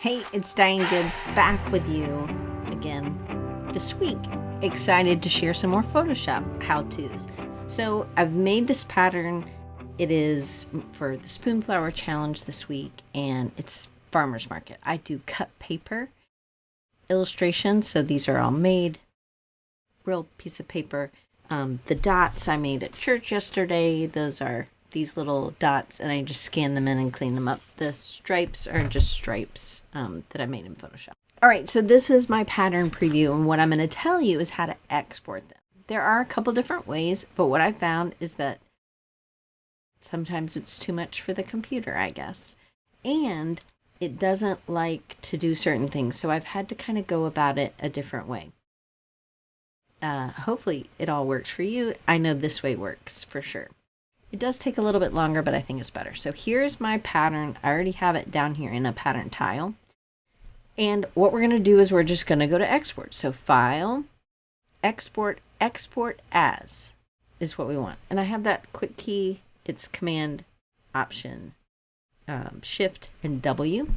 Hey, it's Diane Gibbs back with you again this week. Excited to share some more Photoshop how-tos. So I've made this pattern. It is for the Spoonflower challenge this week, and it's farmer's market. I do cut paper illustrations, so these are all made. Real piece of paper. The dots I made at church yesterday, those are these little dots, and I just scan them in and clean them up. The stripes are just stripes that I made in Photoshop. All right, so this is my pattern preview, and what I'm going to tell you is how to export them. There are a couple different ways, but what I found is that sometimes it's too much for the computer, I guess, and it doesn't like to do certain things, so I've had to kind of go about it a different way. Hopefully it all works for you. I know this way works for sure. It does take a little bit longer, but I think it's better. So here's my pattern. I already have it down here in a pattern tile. And what we're going to do is we're just going to go to export. So File, Export, Export As is what we want. And I have that quick key. It's Command, Option, Shift, and W.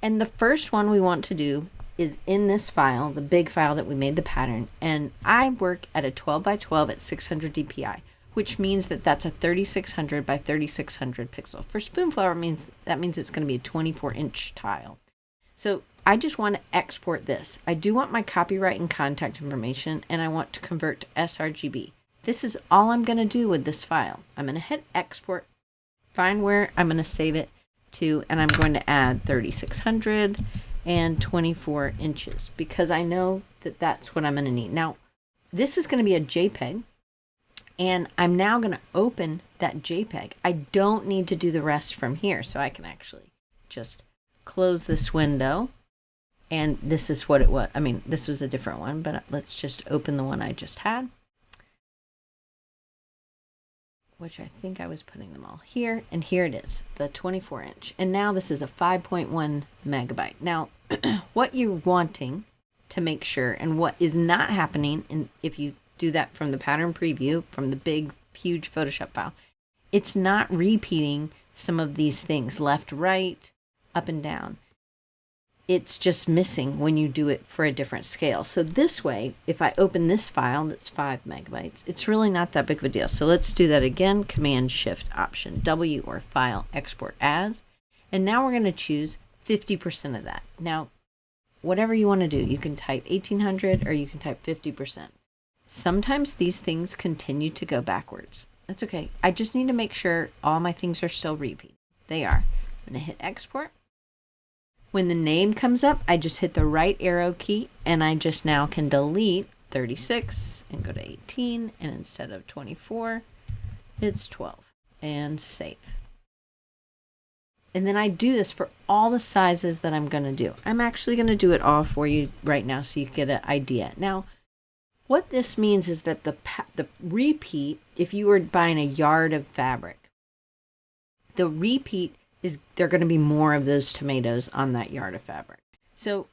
And the first one we want to do is in this file, the big file that we made the pattern. And I work at a 12 by 12 at 600 dpi. Which means that that's a 3600 by 3600 pixel. For Spoonflower, that means it's going to be a 24-inch tile. So I just want to export this. I do want my copyright and contact information, and I want to convert to sRGB. This is all I'm going to do with this file. I'm going to hit export, find where I'm going to save it to, and I'm going to add 3600 and 24 inches because I know that that's what I'm going to need. Now, this is going to be a JPEG. And I'm now going to open that JPEG. I don't need to do the rest from here, so I can actually just close this window. And this is what it was. I mean, this was a different one, but let's just open the one I just had, which I think I was putting them all here. And here it is, the 24-inch. And now this is a 5.1 megabyte. Now, what you're wanting to make sure, and what is not happening, and if you do that from the pattern preview, from the big, huge Photoshop file, it's not repeating some of these things, left, right, up and down. It's just missing when you do it for a different scale. So this way, if I open this file that's 5 megabytes, it's really not that big of a deal. So let's do that again, Command Shift Option W, or File, Export As. And now we're going to choose 50% of that. Now, whatever you want to do, you can type 1800 or you can type 50%. Sometimes these things continue to go backwards. That's okay. I just need to make sure all my things are still repeat. They are. I'm going to hit export. When the name comes up, I just hit the right arrow key and I just now can delete 36 and go to 18, and instead of 24, it's 12, and save. And then I do this for all the sizes that I'm going to do. I'm actually going to do it all for you right now so you get an idea. Now, what this means is that the repeat, if you were buying a yard of fabric, the repeat is there are going to be more of those tomatoes on that yard of fabric. So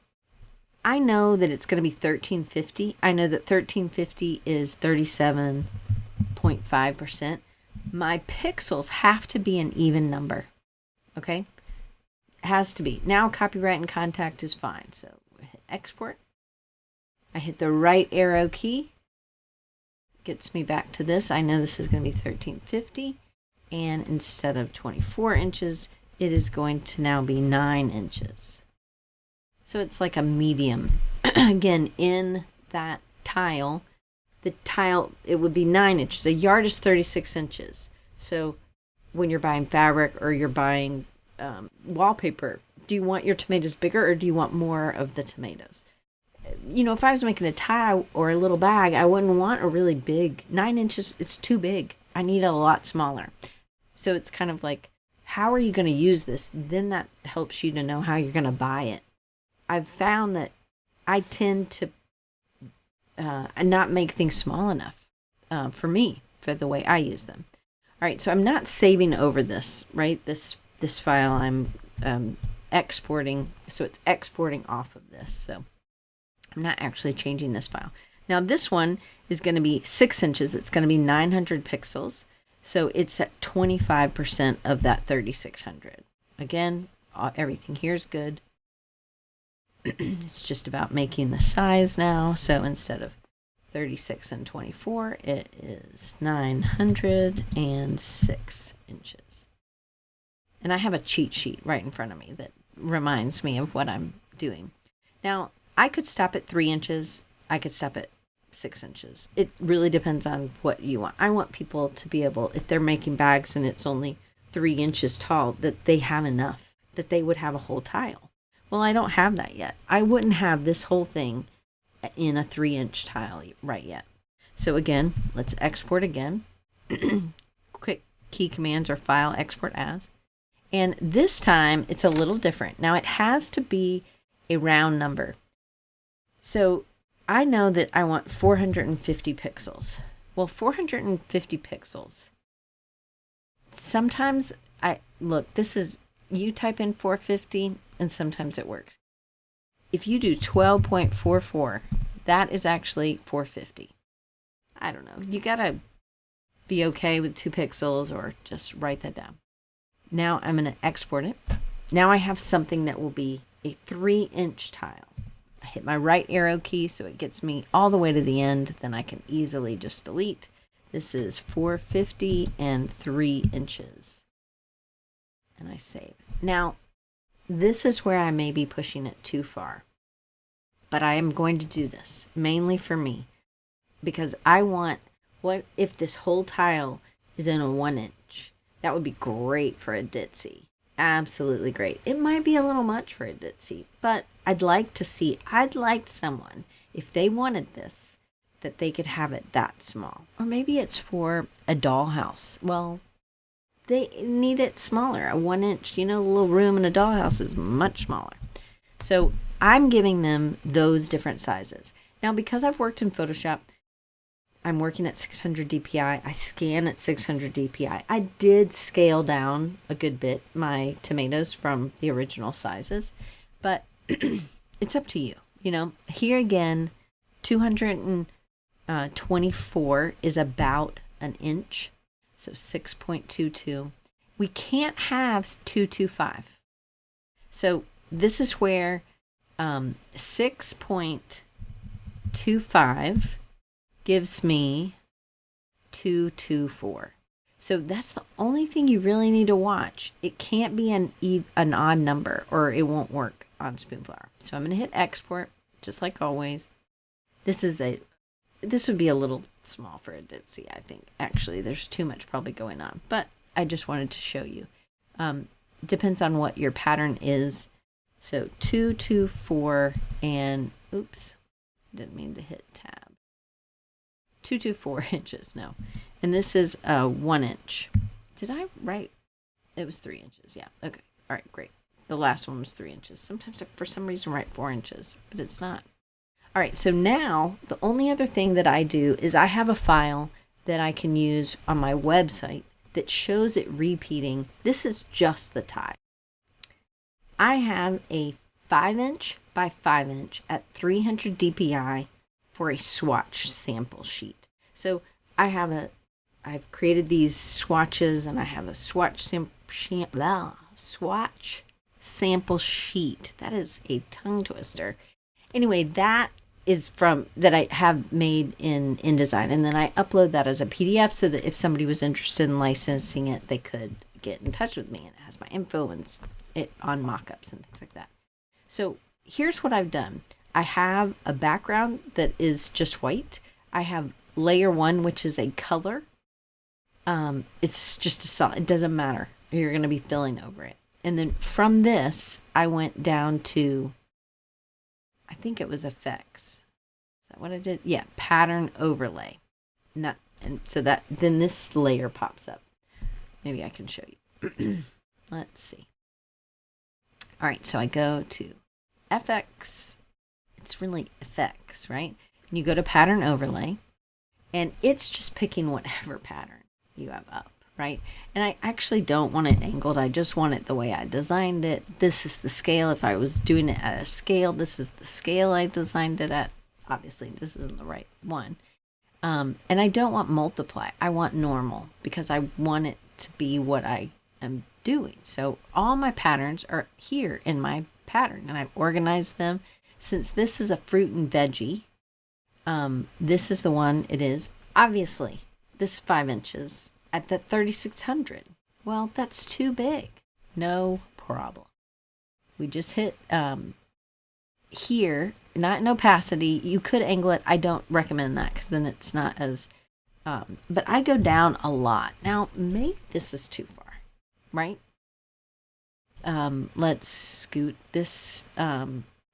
I know that it's going to be 1350. I know that 1350 is 37.5%. My pixels have to be an even number. Okay? It has to be. Now copyright and contact is fine. So hit export. I hit the right arrow key, gets me back to this. I know this is going to be 1350, and instead of 24 inches, it is going to now be 9 inches. So it's like a medium. Again, in that tile, it would be 9 inches. A yard is 36 inches. So when you're buying fabric or you're buying wallpaper, do you want your tomatoes bigger or do you want more of the tomatoes? You know, if I was making a tie or a little bag, I wouldn't want a really big. 9 inches is too big. I need a lot smaller. So it's kind of like, how are you going to use this? Then that helps you to know how you're going to buy it. I've found that I tend to not make things small enough for me, for the way I use them. All right, so I'm not saving over this, right? This file I'm exporting, so it's exporting off of this. So I'm not actually changing this file. Now this one is going to be 6 inches. It's going to be 900 pixels. So it's at 25% of that 3600. Again, everything here is good. It's just about making the size now. So instead of 36 and 24, it is 906 inches. And I have a cheat sheet right in front of me that reminds me of what I'm doing. Now, I could stop at 3 inches. I could stop at 6 inches. It really depends on what you want. I want people to be able, if they're making bags and it's only 3 inches tall, that they have enough, that they would have a whole tile. Well, I don't have that yet. I wouldn't have this whole thing in a 3-inch tile right yet. So again, let's export again. Quick key commands are file, export as. And this time it's a little different. Now it has to be a round number. So I know that I want 450 pixels. Well, 450 pixels. Sometimes this is, you type in 450 and sometimes it works. If you do 12.44, that is actually 450. I don't know. You got to be okay with 2 pixels or just write that down. Now I'm going to export it. Now I have something that will be a 3-inch tile. I hit my right arrow key so it gets me all the way to the end. Then I can easily just delete. This is 450 and 3 inches. And I save. Now, this is where I may be pushing it too far. But I am going to do this mainly for me. Because I want, what if this whole tile is in a 1 inch? That would be great for a ditzy. Absolutely great. It might be a little much for a ditzy, but I'd like someone, if they wanted this, that they could have it that small. Or maybe it's for a dollhouse. Well, they need it smaller. A 1 inch, a little room in a dollhouse is much smaller. So I'm giving them those different sizes. Now, because I've worked in Photoshop, I'm working at 600 DPI. I scan at 600 DPI. I did scale down a good bit my tomatoes from the original sizes, but it's up to you. Here again, 224 is about an inch, so 6.22. We can't have 225. So this is where 6.25 gives me 224. So that's the only thing you really need to watch. It can't be an odd number or it won't work on Spoonflower. So I'm going to hit export just like always. This would be a little small for a ditzy, I think. Actually, there's too much probably going on, but I just wanted to show you. Depends on what your pattern is. So 224 and oops, didn't mean to hit tab. 224 inches, no. And this is 1 inch. Did I write? It was 3 inches. Yeah. Okay. All right. Great. The last one was 3 inches. Sometimes I, for some reason, write 4 inches, but it's not. All right. So now the only other thing that I do is I have a file that I can use on my website that shows it repeating. This is just the tie. I have a 5-inch by 5-inch at 300 DPI for a swatch sample sheet. So I've created these swatches and I have a swatch sample sheet. That is a tongue twister. Anyway, that is that I have made in InDesign, and then I upload that as a PDF so that if somebody was interested in licensing it, they could get in touch with me, and it has my info and it on mockups and things like that. So here's what I've done. I have a background that is just white. I have layer 1, which is a color. It's just a solid. It doesn't matter. You're going to be filling over it. And then from this, I went down to, I think it was effects. Is that what I did? Yeah, pattern overlay. And so then this layer pops up. Maybe I can show you. Let's see. All right, so I go to FX. It's really effects, right? And you go to pattern overlay, and it's just picking whatever pattern you have up, right? And I actually don't want it angled. I just want it the way I designed it. This is the scale. If I was doing it at a scale, this is the scale I designed it at. Obviously, this isn't the right one. And I don't want multiply. I want normal because I want it to be what I am doing. So all my patterns are here in my pattern, and I've organized them. Since this is a fruit and veggie, this is the one it is. Obviously, this is 5 inches at the 3600. Well, that's too big. No problem. We just hit here, not in opacity. You could angle it. I don't recommend that because then it's not as, but I go down a lot. Now, maybe this is too far, right? Let's scoot this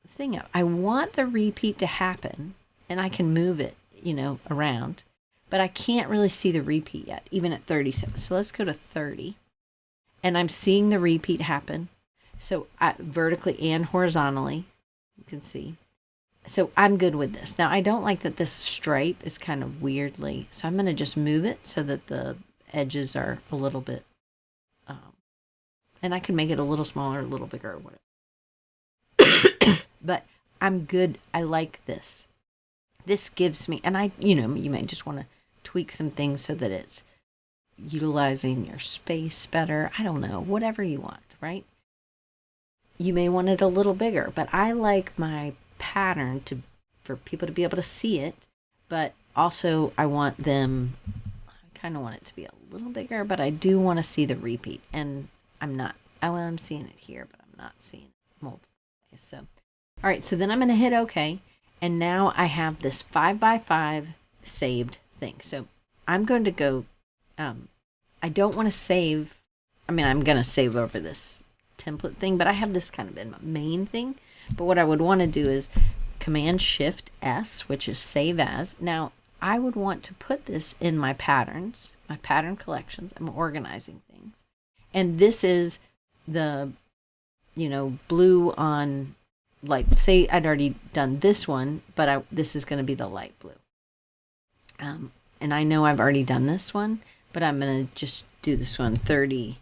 thing up. I want the repeat to happen, and I can move it, around, but I can't really see the repeat yet, even at 37. So let's go to 30, and I'm seeing the repeat happen. So vertically and horizontally, you can see. So I'm good with this. Now, I don't like that this stripe is kind of weirdly, so I'm going to just move it so that the edges are a little bit, and I can make it a little smaller, a little bigger, or whatever. But I'm good. I like this. This gives me, and you may just want to tweak some things so that it's utilizing your space better. I don't know, whatever you want, right? You may want it a little bigger, but I like my pattern for people to be able to see it, but also I kind of want it to be a little bigger, but I do want to see the repeat, and I'm seeing it here, but I'm not seeing it multiple ways. So, all right, so then I'm going to hit OK, and now I have this 5x5 saved thing. So I'm going to go, I don't want to save, I'm going to save over this template thing, but I have this kind of in my main thing. But what I would want to do is Command-Shift-S, which is save as. Now, I would want to put this in my patterns, my pattern collections. I'm organizing things. And this is the, blue on, like, say I'd already done this one, but this is going to be the light blue. And I know I've already done this one, but I'm going to just do this one 30.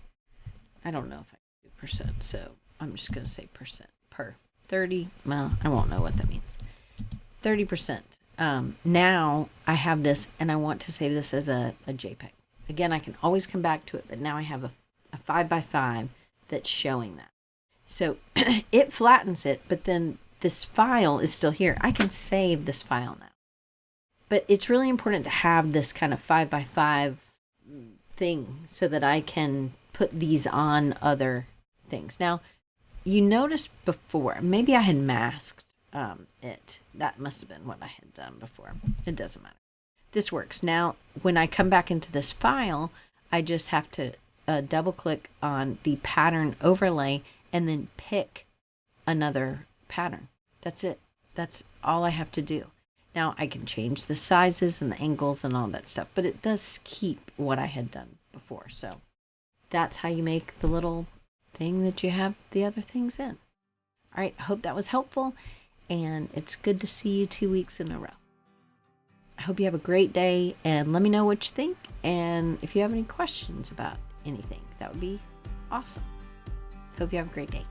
I don't know if I can do percent, so I'm just going to say percent per 30. Well, I won't know what that means. 30%. Now I have this, and I want to save this as a JPEG. Again, I can always come back to it, but now I have a 5x5 that's showing that. So it flattens it, but then this file is still here. I can save this file now. But it's really important to have this kind of 5x5 thing so that I can put these on other things. Now, you noticed before, maybe I had masked it. That must have been what I had done before. It doesn't matter. This works. Now, when I come back into this file, I just have to double click on the pattern overlay and then pick another pattern. That's it. That's all I have to do. Now I can change the sizes and the angles and all that stuff, but it does keep what I had done before. So that's how you make the little thing that you have the other things in. All right, I hope that was helpful, and it's good to see you 2 weeks in a row. I hope you have a great day, and let me know what you think, and if you have any questions about anything, that would be awesome. Hope you have a great day.